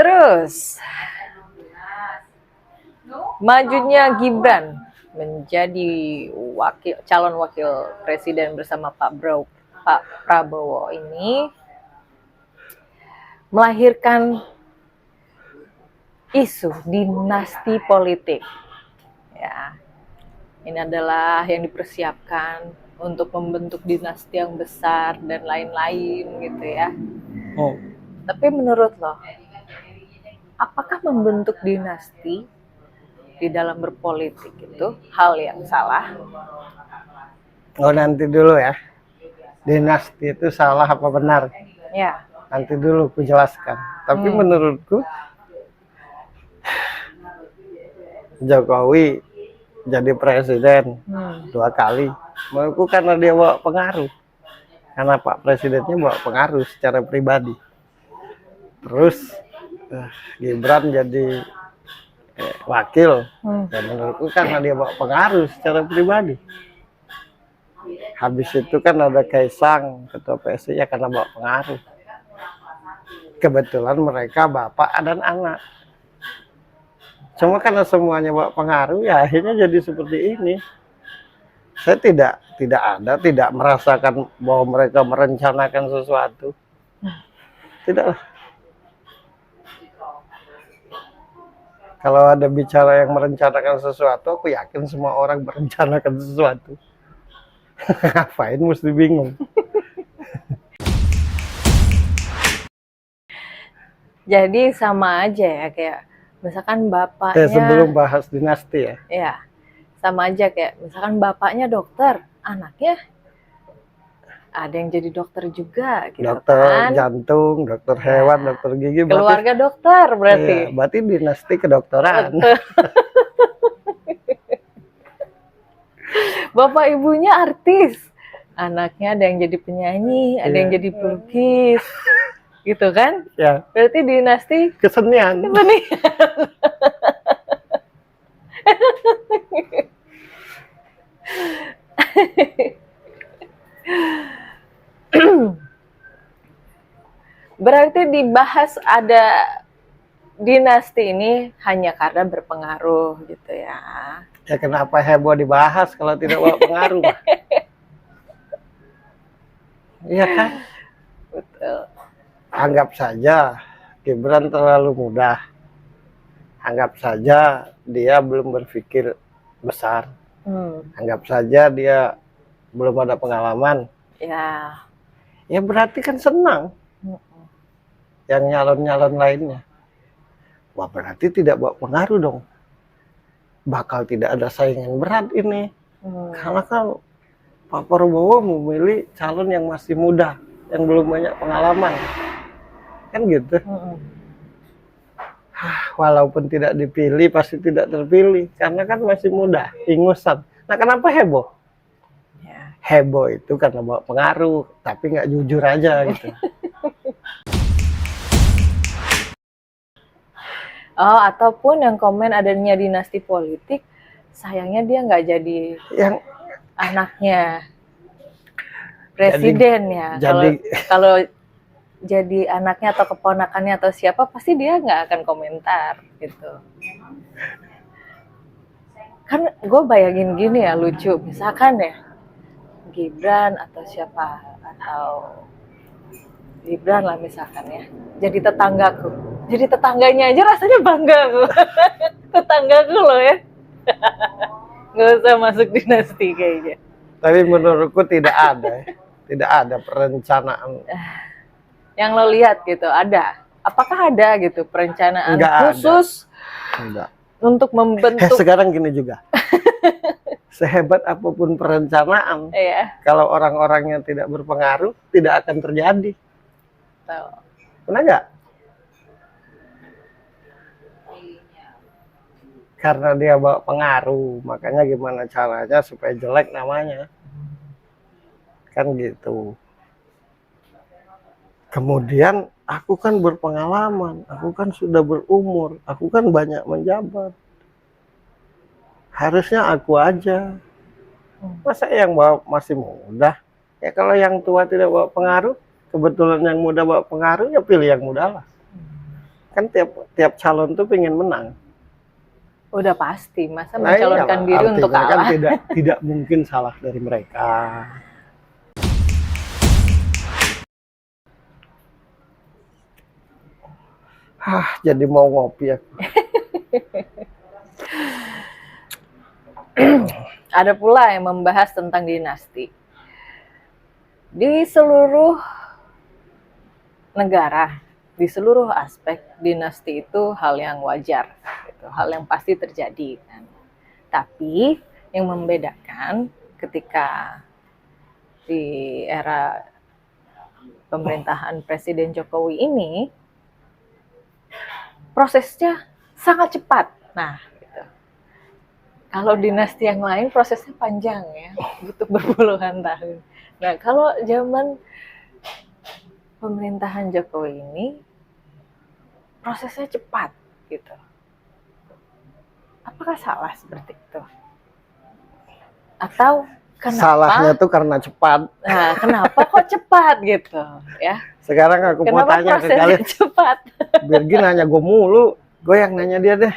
Terus, majunya Gibran menjadi calon wakil presiden bersama Pak Prabowo ini melahirkan isu dinasti politik. Ya, ini adalah yang dipersiapkan untuk membentuk dinasti yang besar dan lain-lain gitu ya. Tapi menurut lo, apakah membentuk dinasti di dalam berpolitik itu hal yang salah? Oh, nanti dulu ya. Dinasti itu salah apa benar? Ya. Nanti dulu aku jelaskan. Tapi menurutku Jokowi jadi presiden 2 kali. Menurutku karena dia bawa pengaruh. Karena Pak Presidennya bawa pengaruh secara pribadi. Terus Gibran jadi wakil. Dan menurutku karena dia bawa pengaruh secara pribadi. Habis itu kan ada Kaisang, ketua PSI, ya karena bawa pengaruh. Kebetulan mereka bapak dan anak. Cuma karena semuanya bawa pengaruh, ya akhirnya jadi seperti ini. Saya tidak merasakan bahwa mereka merencanakan sesuatu. Tidaklah. Kalau ada bicara yang merencanakan sesuatu, aku yakin semua orang merencanakan sesuatu. Ngapain mesti bingung? Jadi sama aja ya, kayak misalkan bapaknya. Sebelum bahas dinasti ya. Iya, sama aja kayak misalkan bapaknya dokter, anaknya ada yang jadi dokter juga gitu. Dokter jantung, dokter hewan, dokter gigi. Keluarga dokter berarti. Iya, berarti dinasti kedokteran. Bapak ibunya artis, anaknya ada yang jadi penyanyi, ada yang jadi pelukis, gitu kan? Ya. Berarti dinasti kesenian. Berarti dibahas ada dinasti ini hanya karena berpengaruh gitu ya. Ya kenapa heboh dibahas kalau tidak bawa pengaruh? Iya kan? Betul. Anggap saja Gibran terlalu mudah. Anggap saja dia belum berpikir besar. Anggap saja dia belum ada pengalaman. Ya. Ya berarti kan senang. Yang nyalon-nyalon lainnya. Wah, berarti tidak bawa pengaruh dong. Bakal tidak ada saingan berat ini. Karena kan Pak Prabowo memilih calon yang masih muda, yang belum banyak pengalaman. Kan gitu. Walaupun tidak dipilih, pasti tidak terpilih. Karena kan masih muda, ingusan. Nah, kenapa heboh? Ya. Heboh itu karena bawa pengaruh, tapi nggak jujur aja gitu. Oh, ataupun yang komen adanya dinasti politik, sayangnya dia nggak jadi Yang anaknya presiden ya. Kalau jadi anaknya atau keponakannya atau siapa, pasti dia nggak akan komentar gitu. Kan gue bayangin gini ya, lucu. Misalkan ya, Gibran atau siapa, atau Gibran lah misalkan ya, jadi tetanggaku. Jadi tetangganya aja rasanya bangga aku. Tetanggaku loh ya. Nggak usah masuk dinasti kayaknya. Tapi menurutku tidak ada perencanaan. Yang lo lihat gitu, ada? Apakah ada gitu perencanaan khusus untuk membentuk? Sekarang gini juga. Sehebat apapun perencanaan, kalau orang-orangnya tidak berpengaruh, tidak akan terjadi. Pernah nggak? Karena dia bawa pengaruh, makanya gimana caranya supaya jelek namanya. Kan gitu. Kemudian aku kan berpengalaman, aku kan sudah berumur, aku kan banyak menjabat. Harusnya aku aja. Masa yang bawa masih muda? Ya kalau yang tua tidak bawa pengaruh, kebetulan yang muda bawa pengaruh, ya pilih yang muda lah. Kan tiap calon tuh pengen menang. Udah pasti, masa Nah, mencalonkan iyalah, diri untuk artinya kan kalah. tidak mungkin salah dari mereka. Jadi mau ngopi ya. Ada pula yang membahas tentang dinasti. Di seluruh negara, di seluruh aspek, dinasti itu hal yang wajar, gitu, hal yang pasti terjadi. Kan? Tapi yang membedakan ketika di era pemerintahan Presiden Jokowi ini, prosesnya sangat cepat. Nah, gitu. Kalau dinasti yang lain prosesnya panjang ya, butuh berpuluhan tahun. Nah, kalau zaman pemerintahan Jokowi ini prosesnya cepat gitu. Apakah salah seperti itu? Atau kenapa? Salahnya tuh karena cepat. Nah, kenapa kok cepat gitu ya? Sekarang aku mau Kenapa tanya ke prosesnya kalian. cepat? Birgi nanya gue mulu, gue yang nanya dia deh.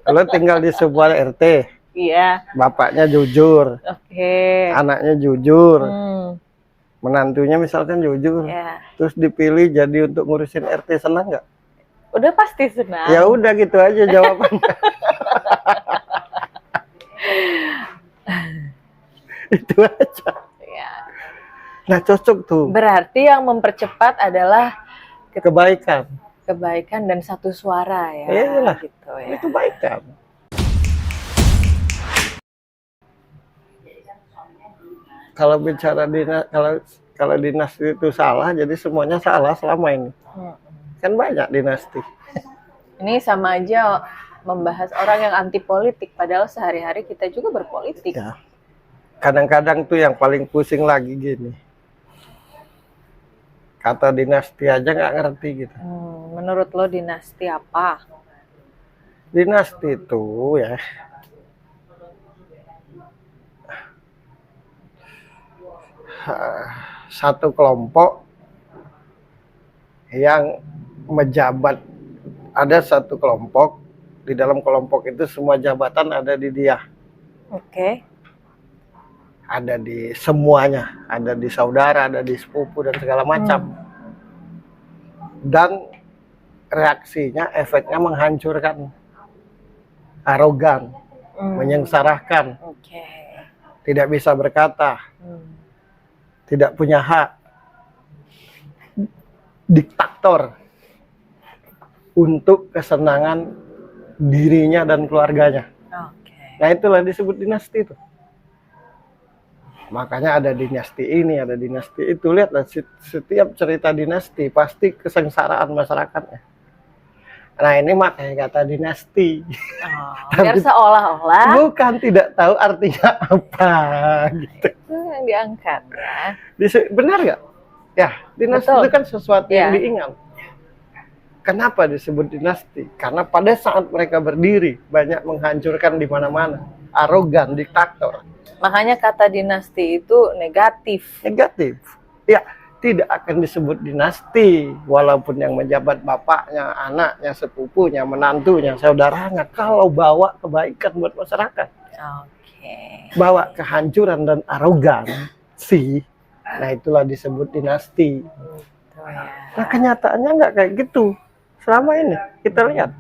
Lo tinggal di sebuah RT, Iya, bapaknya jujur, oke. anaknya jujur, Hmm, menantunya misalkan jujur, ya. terus dipilih jadi untuk ngurusin RT, senang nggak? Udah pasti senang. Ya udah gitu aja jawabannya. Itu aja. Ya. Nah cocok tuh, Berarti yang mempercepat adalah kebaikan. kebaikan dan satu suara ya. Iyalah, gitu ya. itu kebaikan. Kalau bicara kalau dinasti itu salah, jadi semuanya salah selama ini. Kan banyak dinasti. Ini sama aja membahas orang yang anti politik, padahal sehari-hari kita juga berpolitik. Ya. Kadang-kadang tuh yang paling pusing lagi gini. Kata dinasti aja nggak ngerti gitu. Menurut lo dinasti apa? Dinasti itu ya satu kelompok yang menjabat. Ada satu kelompok, di dalam kelompok itu semua jabatan ada di dia. Oke. Ada di semuanya, ada di saudara, ada di sepupu dan segala macam. Dan reaksinya, efeknya menghancurkan, arogan, menyengsarakan, Oke. tidak bisa berkata, tidak punya hak, diktator untuk kesenangan dirinya dan keluarganya. Oke. Nah itulah disebut dinasti itu. Makanya ada dinasti ini, ada dinasti itu. Lihatlah setiap cerita dinasti pasti kesengsaraan masyarakatnya. Nah ini makanya kata dinasti. Biar seolah-olah Bukan tidak tahu artinya apa gitu. itu yang diangkat ya. Benar nggak? Ya, dinasti Betul. itu kan sesuatu yang Ya. diingat. Kenapa disebut dinasti? Karena pada saat mereka berdiri banyak menghancurkan di mana-mana, arogan, diktator. Makanya kata dinasti itu negatif. Negatif. Ya, tidak akan disebut dinasti walaupun yang menjabat bapaknya, anaknya, sepupunya, menantunya, saudaranya, kalau bawa kebaikan buat masyarakat. Oke. Bawa kehancuran dan arogansi, nah itulah disebut dinasti. Gitu ya. Nah kenyataannya nggak kayak gitu. Selama ini kita lihat